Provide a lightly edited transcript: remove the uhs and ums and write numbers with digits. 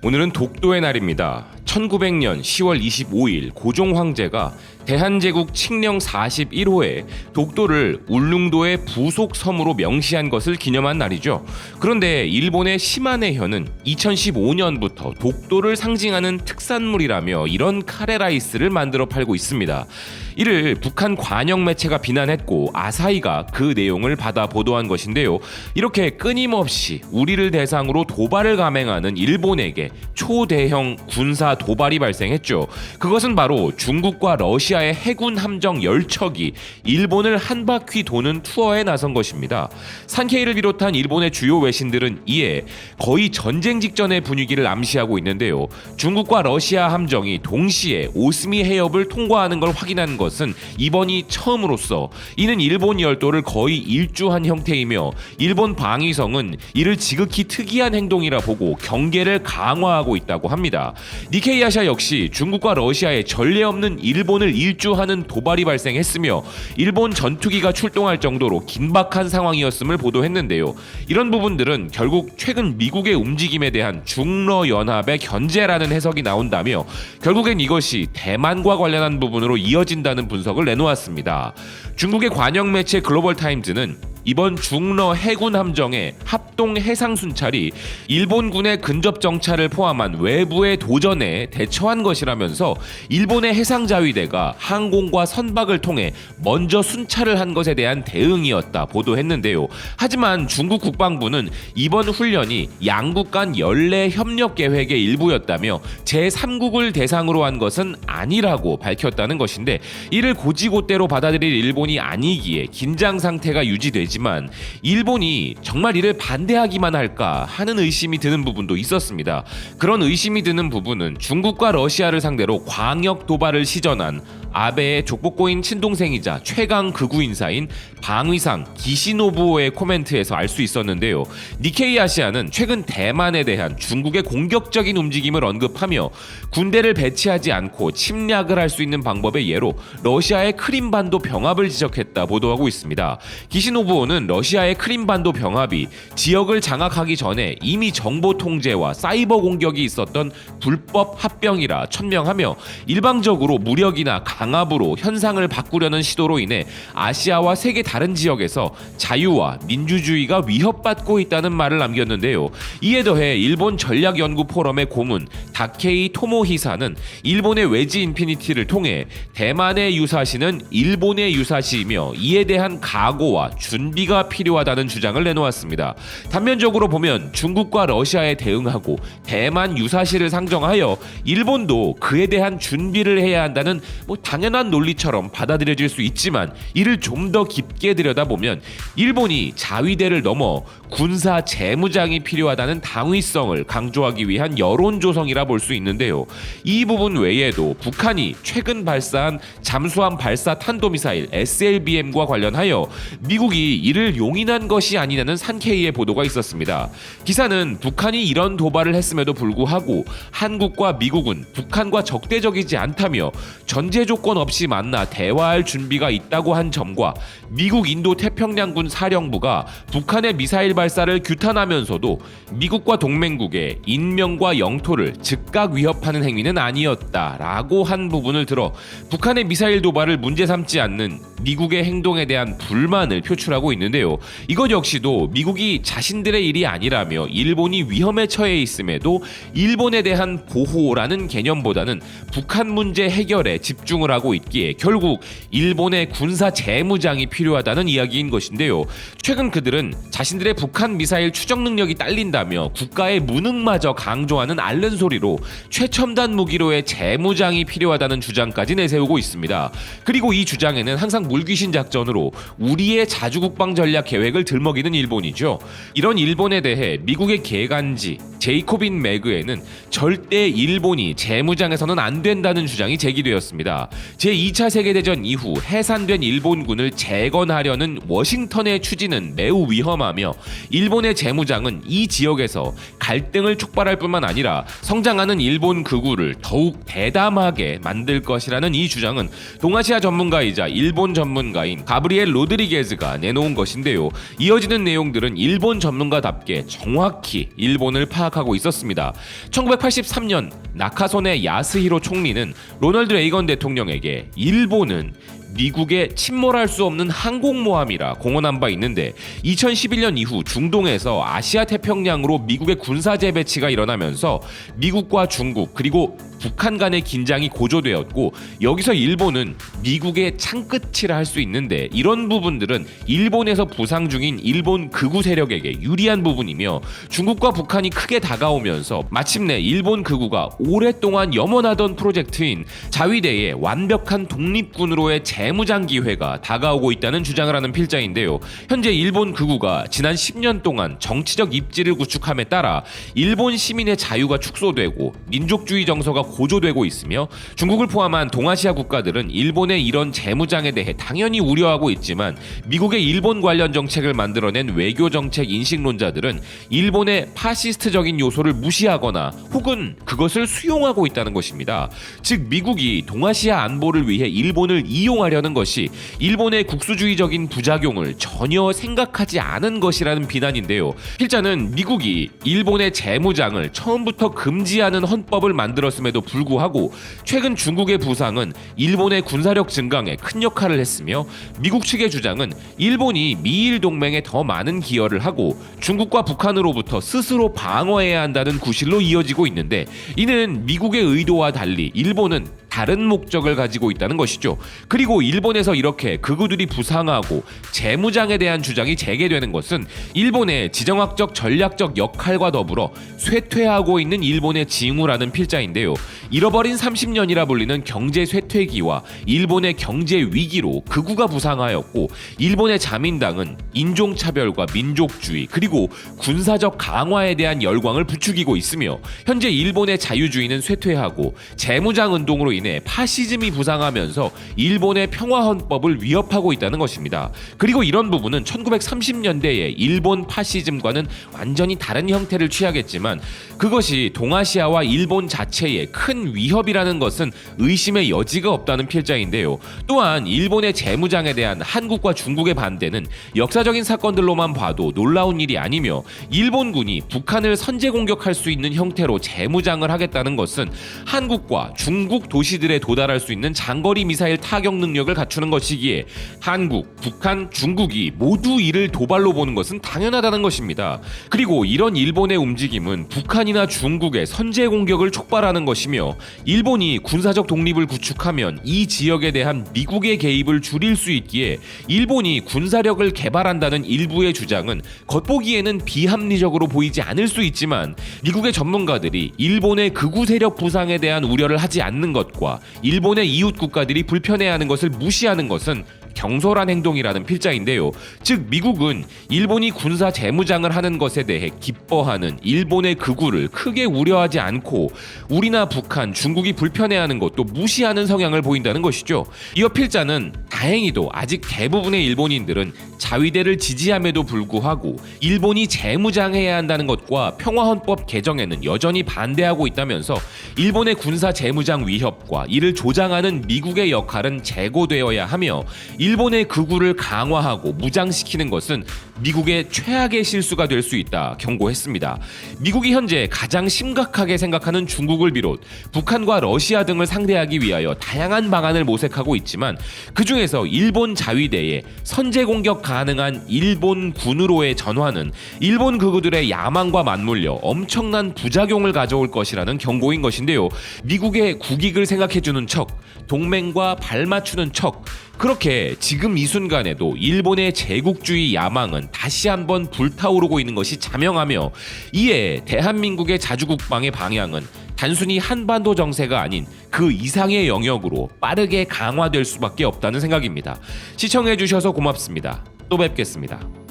오늘은 독도의 날입니다. 1900년 10월 25일 고종 황제가 대한제국 칙령 41호에 독도를 울릉도의 부속 섬으로 명시한 것을 기념한 날이죠. 그런데 일본의 시마네현은 2015년부터 독도를 상징하는 특산물이라며 이런 카레라이스를 만들어 팔고 있습니다. 이를 북한 관영 매체가 비난했고 아사히가 그 내용을 받아 보도한 것인데요. 이렇게 끊임없이 우리를 대상으로 도발을 감행하는 일본에게 초대형 군사 도발이 발생했죠. 그것은 바로 중국과 러시아의 해군 함정 10척이 일본을 한 바퀴 도는 투어에 나선 것입니다. 산케이를 비롯한 일본의 주요 외신들은 이에 거의 전쟁 직전의 분위기를 암시하고 있는데요. 중국과 러시아 함정이 동시에 오스미 해협을 통과하는 걸 확인한 것은 이번이 처음으로서 이는 일본 열도를 거의 일주한 형태이며 일본 방위성은 이를 지극히 특이한 행동이라 보고 경계를 강화하고 있다고 합니다. 니케이 아시아 역시 중국과 러시아의 전례 없는 일본을 일주하는 도발이 발생했으며 일본 전투기가 출동할 정도로 긴박한 상황이었음을 보도했는데요. 이런 부분들은 결국 최근 미국의 움직임에 대한 중러 연합의 견제라는 해석이 나온다며 결국엔 이것이 대만과 관련한 부분으로 이어진다는 분석을 내놓았습니다. 중국의 관영 매체 글로벌 타임즈는 이번 중러 해군 함정의 합동 해상 순찰이 일본군의 근접 정찰을 포함한 외부의 도전에 대처한 것이라면서 일본의 해상 자위대가 항공과 선박을 통해 먼저 순찰을 한 것에 대한 대응이었다 보도했는데요. 하지만 중국 국방부는 이번 훈련이 양국 간 연례 협력 계획의 일부였다며 제3국을 대상으로 한 것은 아니라고 밝혔다는 것인데 이를 고지고대로 받아들일 일본이 아니기에 긴장 상태가 유지되지 만 일본이 정말 이를 반대하기만 할까 하는 의심이 드는 부분도 있었습니다. 그런 의심이 드는 부분은 중국과 러시아를 상대로 광역 도발을 시전한 아베의 족보꼬인 친동생이자 최강 극우 인사인 방위상 기시노부오의 코멘트에서 알 수 있었는데요. 니케이 아시아는 최근 대만에 대한 중국의 공격적인 움직임을 언급하며 군대를 배치하지 않고 침략을 할 수 있는 방법의 예로 러시아의 크림반도 병합을 지적했다 보도하고 있습니다. 기시노부오는 러시아의 크림반도 병합이 지역을 장악하기 전에 이미 정보 통제와 사이버 공격이 있었던 불법 합병이라 천명하며 일방적으로 무력이나 강압으로 현상을 바꾸려는 시도로 인해 아시아와 세계 다른 지역에서 자유와 민주주의가 위협받고 있다는 말을 남겼는데요. 이에 더해 일본 전략연구 포럼의 고문 다케이 토모히사는 일본의 외지 인피니티를 통해 대만의 유사시는 일본의 유사시이며 이에 대한 각오와 준비가 필요하다는 주장을 내놓았습니다. 단면적으로 보면 중국과 러시아에 대응하고 대만 유사시를 상정하여 일본도 그에 대한 준비를 해야 한다는 당연한 논리처럼 받아들여질 수 있지만 이를 좀 더 깊게 들여다보면 일본이 자위대를 넘어 군사 재무장이 필요하다는 당위성을 강조하기 위한 여론 조성이라 볼 수 있는데요. 이 부분 외에도 북한이 최근 발사한 잠수함 발사 탄도미사일 SLBM과 관련하여 미국이 이를 용인한 것이 아니냐는 산케이의 보도가 있었습니다. 기사는 북한이 이런 도발을 했음에도 불구하고 한국과 미국은 북한과 적대적이지 않다며 전제 조건 없이 만나 대화할 준비가 있다고 한 점과 미국 인도태평양군 사령부가 북한의 미사일 발사를 규탄하면서도 미국과 동맹국의 인명과 영토를 즉각 위협하는 행위는 아니었다라고 한 부분을 들어 북한의 미사일 도발을 문제 삼지 않는 미국의 행동에 대한 불만을 표출하고 있는데요. 이것 역시도 미국이 자신들의 일이 아니라며 일본이 위험에 처해 있음에도 일본에 대한 보호라는 개념보다는 북한 문제 해결에 집중을 하고 있기에 결국 일본의 군사 재무장이 필요하다는 이야기인 것인데요. 최근 그들은 자신들의 북한 미사일 추적 능력이 딸린다며 국가의 무능마저 강조하는 앓는 소리로 최첨단 무기로의 재무장이 필요하다는 주장까지 내세우고 있습니다. 그리고 이 주장에는 항상 물귀신 작전으로 우리의 자주국방 전략 계획을 들먹이는 일본이죠. 이런 일본에 대해 미국의 개간지 제이코빈 매그에는 절대 일본이 재무장에서는 안 된다는 주장이 제기되었습니다. 제2차 세계대전 이후 해산된 일본군을 재건하려는 워싱턴의 추진은 매우 위험하며 일본의 재무장은 이 지역에서 갈등을 촉발할 뿐만 아니라 성장하는 일본 극우를 더욱 대담하게 만들 것이라는 이 주장은 동아시아 전문가이자 일본 전문가인 가브리엘 로드리게즈가 내놓은 것인데요. 이어지는 내용들은 일본 전문가답게 정확히 일본을 파악하고 있었습니다. 1983년 나카소네 야스히로 총리는 로널드 레이건 대통령에게 일본은 미국에 침몰할 수 없는 항공모함이라 공언한 바 있는데 2011년 이후 중동에서 아시아 태평양으로 미국의 군사재 배치가 일어나면서 미국과 중국 그리고 북한 간의 긴장이 고조되었고 여기서 일본은 미국의 창끝이라 할 수 있는데 이런 부분들은 일본에서 부상 중인 일본 극우 세력에게 유리한 부분이며 중국과 북한이 크게 다가오면서 마침내 일본 극우가 오랫동안 염원하던 프로젝트인 자위대의 완벽한 독립군으로의 재무장 기회가 다가오고 있다는 주장을 하는 필자인데요. 현재 일본 극우가 지난 10년 동안 정치적 입지를 구축함에 따라 일본 시민의 자유가 축소되고 민족주의 정서가 고조되고 있으며 중국을 포함한 동아시아 국가들은 일본의 이런 재무장에 대해 당연히 우려하고 있지만 미국의 일본 관련 정책을 만들어낸 외교정책 인식론자들은 일본의 파시스트적인 요소를 무시하거나 혹은 그것을 수용하고 있다는 것입니다. 즉 미국이 동아시아 안보를 위해 일본을 이용하려는 것이 일본의 국수주의적인 부작용을 전혀 생각하지 않은 것이라는 비난인데요. 필자는 미국이 일본의 재무장을 처음부터 금지하는 헌법을 만들었음에도 불구하고 최근 중국의 부상은 일본의 군사력 증강에 큰 역할을 했으며 미국 측의 주장은 일본이 미일 동맹에 더 많은 기여를 하고 중국과 북한으로부터 스스로 방어해야 한다는 구실로 이어지고 있는데 이는 미국의 의도와 달리 일본은 다른 목적을 가지고 있다는 것이죠. 그리고 일본에서 이렇게 극우들이 부상하고 재무장에 대한 주장이 재개되는 것은 일본의 지정학적 전략적 역할과 더불어 쇠퇴하고 있는 일본의 징후라는 필자인데요. 잃어버린 30년이라 불리는 경제 쇠퇴기와 일본의 경제 위기로 극우가 부상하였고 일본의 자민당은 인종차별과 민족주의 그리고 군사적 강화에 대한 열광을 부추기고 있으며 현재 일본의 자유주의는 쇠퇴하고 재무장 운동으로 인해 파시즘이 부상하면서 일본의 평화헌법을 위협하고 있다는 것입니다. 그리고 이런 부분은 1930년대의 일본 파시즘과는 완전히 다른 형태를 취하겠지만 그것이 동아시아와 일본 자체에 큰 위협이라는 것은 의심의 여지가 없다는 필자인데요. 또한 일본의 재무장에 대한 한국과 중국의 반대는 역사적인 사건들로만 봐도 놀라운 일이 아니며 일본군이 북한을 선제 공격할 수 있는 형태로 재무장을 하겠다는 것은 한국과 중국 도시들에 도달할 수 있는 장거리 미사일 타격 능력을 갖추는 것이기에 한국, 북한, 중국이 모두 이를 도발로 보는 것은 당연하다는 것입니다. 그리고 이런 일본의 움직임은 북한이나 중국의 선제 공격을 촉발하는 것이며 일본이 군사적 독립을 구축하면 이 지역에 대한 미국의 개입을 줄일 수 있기에 일본이 군사력을 개발한다는 일부의 주장은 겉보기에는 비합리적으로 보이지 않을 수 있지만 미국의 전문가들이 일본의 극우 세력 부상에 대한 우려를 하지 않는 것과 일본의 이웃 국가들이 불편해하는 것을 무시하는 것은 경솔한 행동이라는 필자인데요. 즉 미국은 일본이 군사 재무장을 하는 것에 대해 기뻐하는 일본의 극우를 크게 우려하지 않고 우리나 북한, 중국이 불편해하는 것도 무시하는 성향을 보인다는 것이죠. 이어 필자는 다행히도 아직 대부분의 일본인들은 자위대를 지지함에도 불구하고 일본이 재무장해야 한다는 것과 평화헌법 개정에는 여전히 반대하고 있다면서 일본의 군사 재무장 위협과 이를 조장하는 미국의 역할은 재고되어야 하며 일본의 극우를 강화하고 무장시키는 것은 미국의 최악의 실수가 될 수 있다 경고했습니다. 미국이 현재 가장 심각하게 생각하는 중국을 비롯 북한과 러시아 등을 상대하기 위하여 다양한 방안을 모색하고 있지만 그 중에서 일본 자위대에 선제 공격 가능한 일본 군으로의 전환은 일본 극우들의 야망과 맞물려 엄청난 부작용을 가져올 것이라는 경고인 것인데요. 미국의 국익을 생각해주는 척, 동맹과 발맞추는 척, 그렇게 지금 이 순간에도 일본의 제국주의 야망은 다시 한번 불타오르고 있는 것이 자명하며 이에 대한민국의 자주국방의 방향은 단순히 한반도 정세가 아닌 그 이상의 영역으로 빠르게 강화될 수밖에 없다는 생각입니다. 시청해주셔서 고맙습니다. 또 뵙겠습니다.